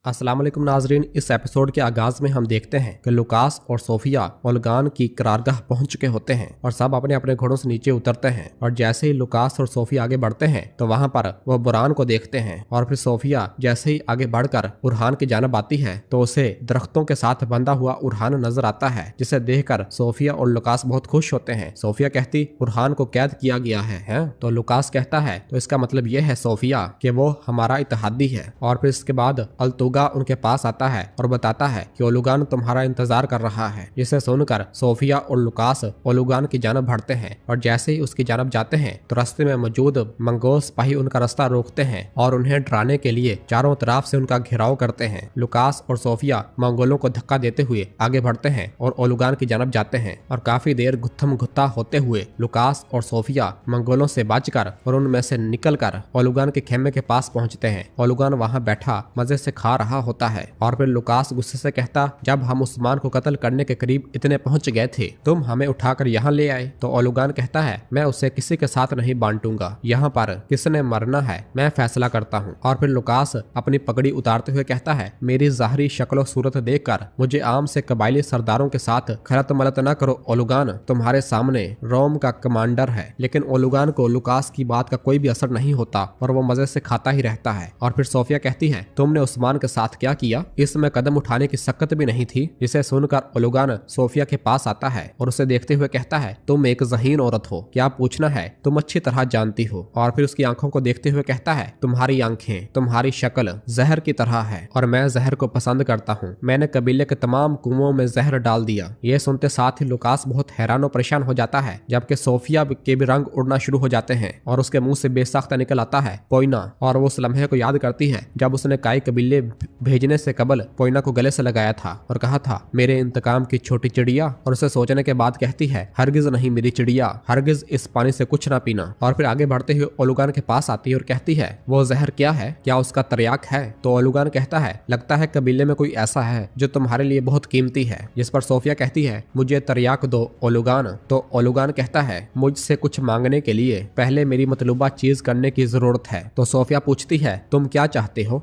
अस्सलाम वालेकुम नाजरीन। इस एपिसोड के आगाज में हम देखते हैं कि लुकास और सोफिया ओलगान की करारगाह पहुंच चुके होते हैं और सब अपने अपने घोड़ों से नीचे उतरते हैं। और जैसे ही लुकास और सोफिया आगे बढ़ते हैं तो वहां पर वो बुरहान को देखते हैं और फिर सोफिया जैसे ही आगे बढ़कर बुरहान की जानब आती है तो उसे दरख्तों के साथ बंधा हुआ बुरहान नजर आता है, जिसे देखकर सोफिया और लुकास बहुत खुश होते हैं। सोफिया कहती बुरहान को कैद किया गया है? तो लुकास कहता है तो इसका मतलब यह है सोफिया कि वो हमारा इत्तेहादी है। और फिर इसके बाद अल्तुगा उनके पास आता है और बताता है कि ओलुगान तुम्हारा इंतजार कर रहा है। जिसे सुनकर सोफिया और लुकास ओलुगान की जानब बढ़ते हैं और जैसे ही उसकी जानब जाते हैं तो रास्ते में मौजूद मंगोल सिपाही उनका रास्ता रोकते हैं और उन्हें डराने के लिए चारों तरफ से उनका घेराव करते हैं। लुकास और सोफिया मंगोलों को धक्का देते हुए आगे बढ़ते हैं और ओलुगान की जानब जाते हैं और काफी देर गुत्थम गुत्ता होते हुए लुकास और सोफिया मंगोलों से बचकर और उनमें से निकलकर ओलुगान के खेमे के पास पहुंचते हैं। ओलुगान वहां बैठा मजे से खा रहा होता है और फिर लुकास गुस्से से कहता, जब हम उस्मान को कत्ल करने के करीब इतने पहुंच गए थे तुम हमें उठाकर यहाँ ले आए। तो ओलुगान कहता है, मैं उसे किसी के साथ नहीं बांटूंगा, यहाँ पर किसने मरना है मैं फैसला करता हूँ। और फिर लुकास अपनी पगड़ी उतारते हुए कहता है, मेरी ज़ाहरी शक्ल सूरत देखकर मुझे आम से कबायली सरदारों के साथ खलत मलत न करो। ओलुगान तुम्हारे सामने रोम का कमांडर है। लेकिन ओलुगान को लुकास की बात का कोई भी असर नहीं होता और वो मजे से खाता ही रहता है। और फिर सोफिया कहती है, तुमने उस्मान के साथ क्या किया? इसमें कदम उठाने की शक्कत भी नहीं थी। जिसे सुनकर ओलुगान सोफिया के पास आता है और उसे देखते हुए कहता है, तुम एक ज़हीन औरत हो, क्या पूछना है, तुम अच्छी तरह जानती हो। और फिर उसकी आंखों को देखते हुए कहता है, तुम्हारी आंखें तुम्हारी शक्ल जहर की तरह है और मैं जहर को पसंद करता हूँ। मैंने कबीले के तमाम कुओं में जहर डाल दिया। ये सुनते साथ ही लुकास बहुत हैरान और परेशान हो जाता है, जबकि सोफिया के भी रंग उड़ना शुरू हो जाते हैं और उसके मुंह से बेसाख्ता निकल आता है पोइना। और वो उस लम्हे को याद करती है जब उसने काई कबीले भेजने से कबल पोइना को गले से लगाया था और कहा था, मेरे इंतकाम की छोटी चिड़िया। और उसे सोचने के बाद कहती है, हरगिज नहीं मेरी चिड़िया, हरगिज इस पानी से कुछ ना पीना। और फिर आगे बढ़ते हुए ओलुगान के पास आती है और कहती है, वो जहर क्या है, क्या उसका तरियाक है? तो ओलुगान कहता है, लगता है कबीले में कोई ऐसा है जो तुम्हारे लिए बहुत कीमती है। जिस पर सोफिया कहती है, मुझे तरियाक दो ओलुगान। तो ओलुगान कहता है, मुझसे कुछ मांगने के लिए पहले मेरी मतलूबा चीज करने की जरूरत है। तो सोफिया पूछती है, तुम क्या चाहते हो?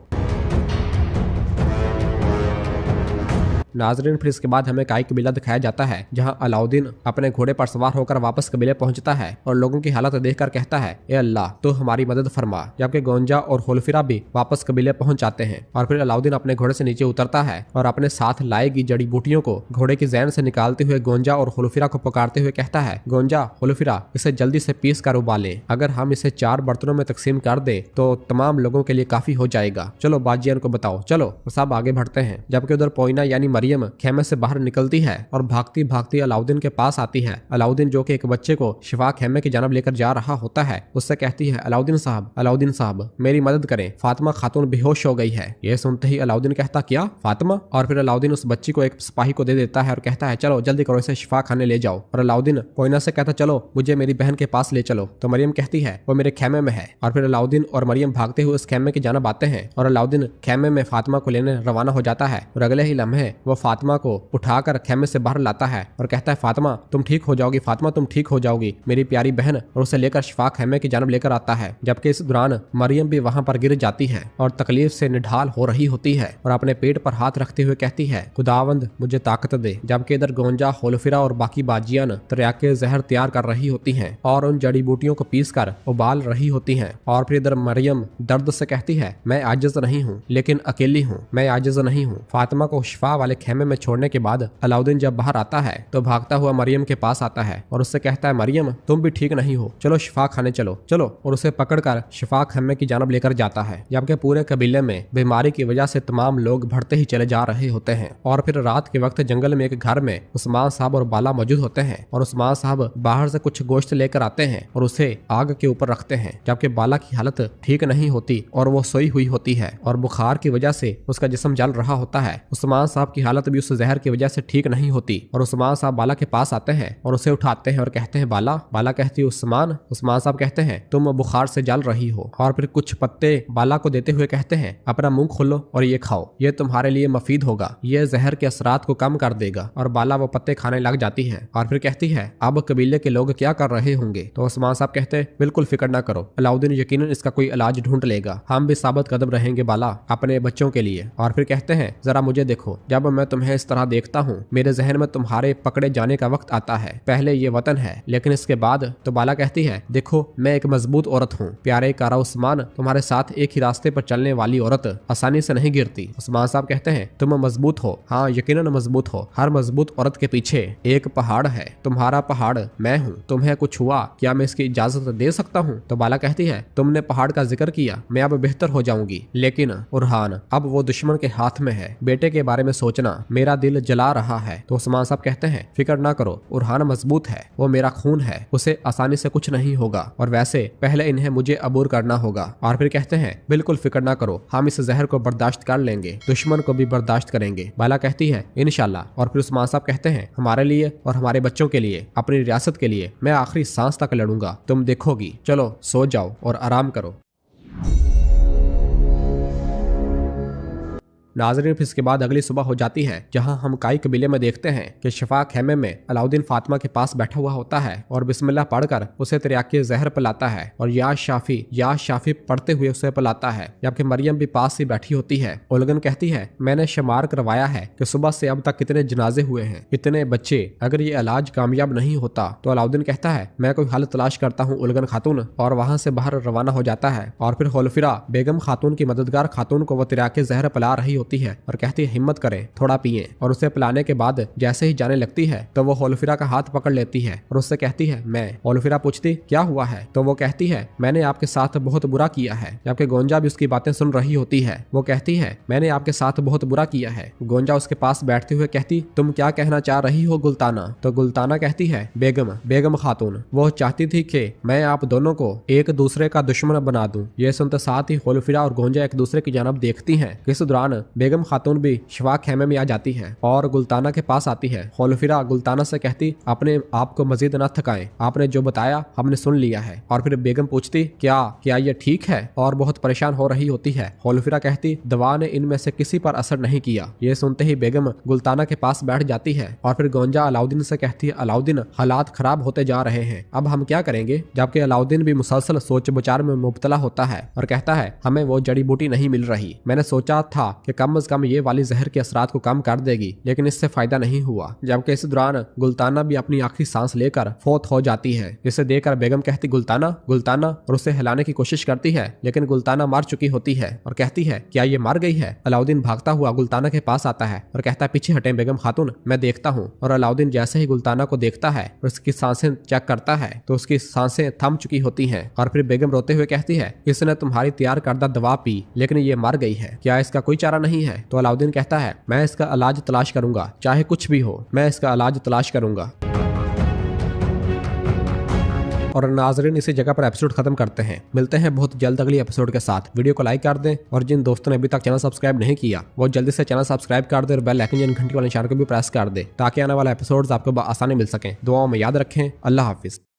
नाजरीन, फिर इसके बाद हमें काई कबीला दिखाया जाता है जहां अलाउद्दीन अपने घोड़े पर सवार होकर वापस कबीले पहुंचता है और लोगों की हालत देखकर कहता है, ए अल्लाह तो हमारी मदद फरमा। जबकि गोंजा और हुलफिरा भी वापस कबीले पहुंच जाते हैं और फिर अलाउद्दीन अपने घोड़े से नीचे उतरता है और अपने साथ लाएगी जड़ी बूटियों को घोड़े की जैन से निकालते हुए गोंजा और हुलफिरा को पुकारते हुए कहता है, गोंजा हुलफिरा इसे जल्दी से पीस कर उबालें। अगर हम इसे 4 बर्तनों में तकसीम कर दे तो तमाम लोगों के लिए काफी हो जाएगा। चलो बाजियान को बताओ, चलो। सब आगे बढ़ते हैं। जबकि उधर पोइना यानी मरियम खेमे से बाहर निकलती है और भागती भागती अलाउद्दीन के पास आती है। अलाउद्दीन जो कि एक बच्चे को शिफा खेमे की जानब लेकर जा रहा होता है, उससे कहती है, अलाउद्दीन साहब मेरी मदद करें, फातिमा खातून बेहोश हो गई है। यह सुनते ही अलाउद्दीन कहता, क्या फातिमा? और फिर अलाउद्दीन उस बच्ची को एक सिपाही को दे देता है और कहता है, चलो जल्दी करो, इसे शिफा खाने ले जाओ। और अलाउद्दीन पोइना से कहता, चलो मुझे मेरी बहन के पास ले चलो। तो मरियम कहती है, वो मेरे खेमे में है। और फिर अलाउद्दीन और मरियम भागते हुए उस खेमे की जानब आते हैं और अलाउद्दीन खेमे में फातिमा को लेने रवाना हो जाता है और अगले ही लम्हे वो फातिमा को उठाकर खेमे से बाहर लाता है और कहता है, फातिमा तुम ठीक हो जाओगी, फातिमा तुम ठीक हो जाओगी, मेरी प्यारी बहन। और उसे लेकर शिफा खेमे की जानब लेकर आता है। जबकि इस दौरान मरियम भी वहां पर गिर जाती है और तकलीफ से निढाल हो रही होती है और अपने पेट पर हाथ रखते हुए कहती है, खुदावंद मुझे ताकत दे। जबकि इधर गोंजा हुलफिरा और बाकी बाजियान तरियाके जहर तैयार कर रही होती हैं और उन जड़ी बूटियों को पीस कर उबाल रही होती हैं। और फिर इधर मरियम दर्द से कहती है, मैं आजिज नहीं हूँ लेकिन अकेली हूँ, मैं आजिज नहीं हूँ। फातिमा को शिफा वाले खेमे में छोड़ने के बाद अलाउद्दीन जब बाहर आता है तो भागता हुआ मरियम के पास आता है और उससे कहता है, मरियम तुम भी ठीक नहीं हो, चलो शिफा खाने चलो। और उसे पकड़कर शिफा खेमे की जानब लेकर जाता है। जबकि पूरे कबीले में बीमारी की वजह से तमाम लोग बढ़ते ही चले जा रहे होते हैं। और फिर रात के वक्त जंगल में एक घर में उस्मान साहब और बाला मौजूद होते हैं और उस्मान साहब बाहर से कुछ गोश्त लेकर आते हैं और उसे आग के ऊपर रखते हैं। जबकि बाला की हालत ठीक नहीं होती और वो सोई हुई होती है और बुखार की वजह से उसका जिस्म जल रहा होता है। उस्मान साहब की हालत हालत भी उस जहर की वजह से ठीक नहीं होती और उस्मान साहब बाला के पास आते हैं और उसे उठाते हैं और कहते हैं बाला। बाला कहती है उस्मान साहब कहते हैं तुम बुखार से जल रही हो और फिर कुछ पत्ते बाला को देते हुए कहते हैं अपना मुंह खोलो और ये खाओ, ये तुम्हारे लिए मफीद होगा, ये जहर के असरात को कम कर देगा। और बाला वो पत्ते खाने लग जाती है और फिर कहती है अब कबीले के लोग क्या कर रहे होंगे। तो उस्मान साहब कहते हैं बिल्कुल फिक्र ना करो, अलाउद्दीन यकीनन इसका कोई इलाज ढूंढ लेगा, हम भी साबित कदम रहेंगे बाला अपने बच्चों के लिए। और फिर कहते हैं जरा मुझे देखो, जब मैं तुम्हें इस तरह देखता हूँ मेरे जहन में तुम्हारे पकड़े जाने का वक्त आता है, पहले ये वतन है लेकिन इसके बाद। तो बाला कहती है देखो मैं एक मजबूत औरत हूँ प्यारे कारा उस्मान, तुम्हारे साथ एक ही रास्ते पर चलने वाली औरत आसानी से नहीं गिरती। उस्मान साहब कहते हैं तुम मजबूत हो, हाँ यकीनन मजबूत हो, हर मजबूत औरत के पीछे एक पहाड़ है, तुम्हारा पहाड़ मैं हूँ, तुम्हें कुछ हुआ क्या मैं इसकी इजाजत दे सकता हूँ। तो बाला कहती है तुमने पहाड़ का जिक्र किया, मैं अब बेहतर हो जाऊंगी, लेकिन उरहान अब वो दुश्मन के हाथ में है, बेटे के बारे में सोचना मेरा दिल जला रहा है। तो उस्मान साहब कहते हैं फिक्र ना करो, उरहान मजबूत है, वो मेरा खून है, उसे आसानी से कुछ नहीं होगा और वैसे पहले इन्हें मुझे अबूर करना होगा। और फिर कहते हैं बिल्कुल फिक्र ना करो, हम इस जहर को बर्दाश्त कर लेंगे, दुश्मन को भी बर्दाश्त करेंगे। बाला कहती है इंशाल्लाह। और फिर उस्मान साहब कहते हैं हमारे लिए और हमारे बच्चों के लिए, अपनी रियासत के लिए मैं आखिरी सांस तक लड़ूंगा, तुम देखोगी, चलो सो जाओ और आराम करो। नाज़रीन फिर इसके बाद अगली सुबह हो जाती है जहां हम काई कबीले में देखते हैं कि शफा खेमे में अलाउद्दीन फातिमा के पास बैठा हुआ होता है और बिस्मिल्लाह पढ़कर उसे तिरयाके जहर पिलाता है और या शाफी पढ़ते हुए उसे पिलाता है, जबकि मरियम भी पास ही बैठी होती है। उलगन कहती है मैंने शुमार करवाया है कि सुबह से अब तक कितने जनाजे हुए हैं, कितने बच्चे, अगर ये इलाज कामयाब नहीं होता तो अलाउद्दीन कहता है मैं कोई हल तलाश करता हूँ उलगन खातून, और वहां से बाहर रवाना हो जाता है। और फिर होलफिरा बेगम खातून की मददगार खातून को वो तिरयाके जहर पिला रही होती है और कहती है हिम्मत करें थोड़ा पिए। और उसे पिलाने के बाद जैसे ही जाने लगती है तो वो होलफिरा का हाथ पकड़ लेती है और उससे कहती है मैं। होलफिरा पूछती क्या हुआ है, तो वो कहती है मैंने आपके साथ बहुत बुरा किया है, जबकि गोंजा भी उसकी बातें सुन रही होती है। वो कहती है मैंने आपके साथ बहुत बुरा किया है। गोंजा उसके पास बैठते हुए कहती तुम क्या कहना चाह रही हो गुलताना। तो गुलताना कहती है बेगम खातून, वो चाहती थी कि मैं आप दोनों को एक दूसरे का दुश्मन बना दूं। ये सुनते साथ ही होलफिरा और गोंजा एक दूसरे की जानब देखती हैं। इस दौरान बेगम खातून भी शफा खेमे में आ जाती है और गुलताना के पास आती है। होलफिरा गुलताना से कहती अपने आप को मजीद न थकाएं, आपने जो बताया हमने सुन लिया है। और फिर बेगम पूछती क्या ये ठीक है, और बहुत परेशान हो रही होती है। होलफिरा कहती दवा ने इनमें से किसी पर असर नहीं किया। ये सुनते ही बेगम गुलताना के पास बैठ जाती है और फिर गोंजा अलाउद्दीन से कहती है अलाउद्दीन हालात खराब होते जा रहे हैं, अब हम क्या करेंगे। जबकि अलाउद्दीन भी मुसलसल सोच विचार में मुब्तला होता है और कहता है हमें वो जड़ी बूटी नहीं मिल रही, मैंने सोचा था कि कम से कम ये वाली जहर के असरात को कम कर देगी, लेकिन इससे फायदा नहीं हुआ। जबकि इस दौरान गुलताना भी अपनी आखिरी सांस लेकर फौत हो जाती है, जिसे देखकर बेगम कहती गुलताना और उसे हिलाने की कोशिश करती है, लेकिन गुलताना मर चुकी होती है और कहती है क्या ये मर गई है। अलाउद्दीन भागता हुआ गुलताना के पास आता है और कहता है पीछे हटे बेगम खातून, मैं देखता हूँ। और अलाउद्दीन जैसे ही गुलताना को देखता है और उसकी सांसें चेक करता है तो उसकी सांसें थम चुकी होती हैं। और फिर बेगम रोते हुए कहती है इसने तुम्हारी तैयार करदा दवा पी, लेकिन ये मर गई है, क्या इसका कोई चारा नहीं है। तो अलाउद्दीन कहता है मैं इसका इलाज तलाश करूंगा, चाहे कुछ भी हो मैं इसका इलाज तलाश करूंगा। और नाजरीन इसी जगह पर एपिसोड खत्म करते हैं, मिलते हैं बहुत जल्द अगली एपिसोड के साथ। वीडियो को लाइक कर दें और जिन दोस्तों ने अभी तक चैनल सब्सक्राइब नहीं किया वो जल्दी से चैनल सब्सक्राइब कर दें और बेल आइकन घंटी वाले निशान को भी प्रेस कर दें ताकि आने वाला एपिसोड्स आपको आसानी मिल सकें। दुआओं में याद रखें। अल्लाह हाफिज।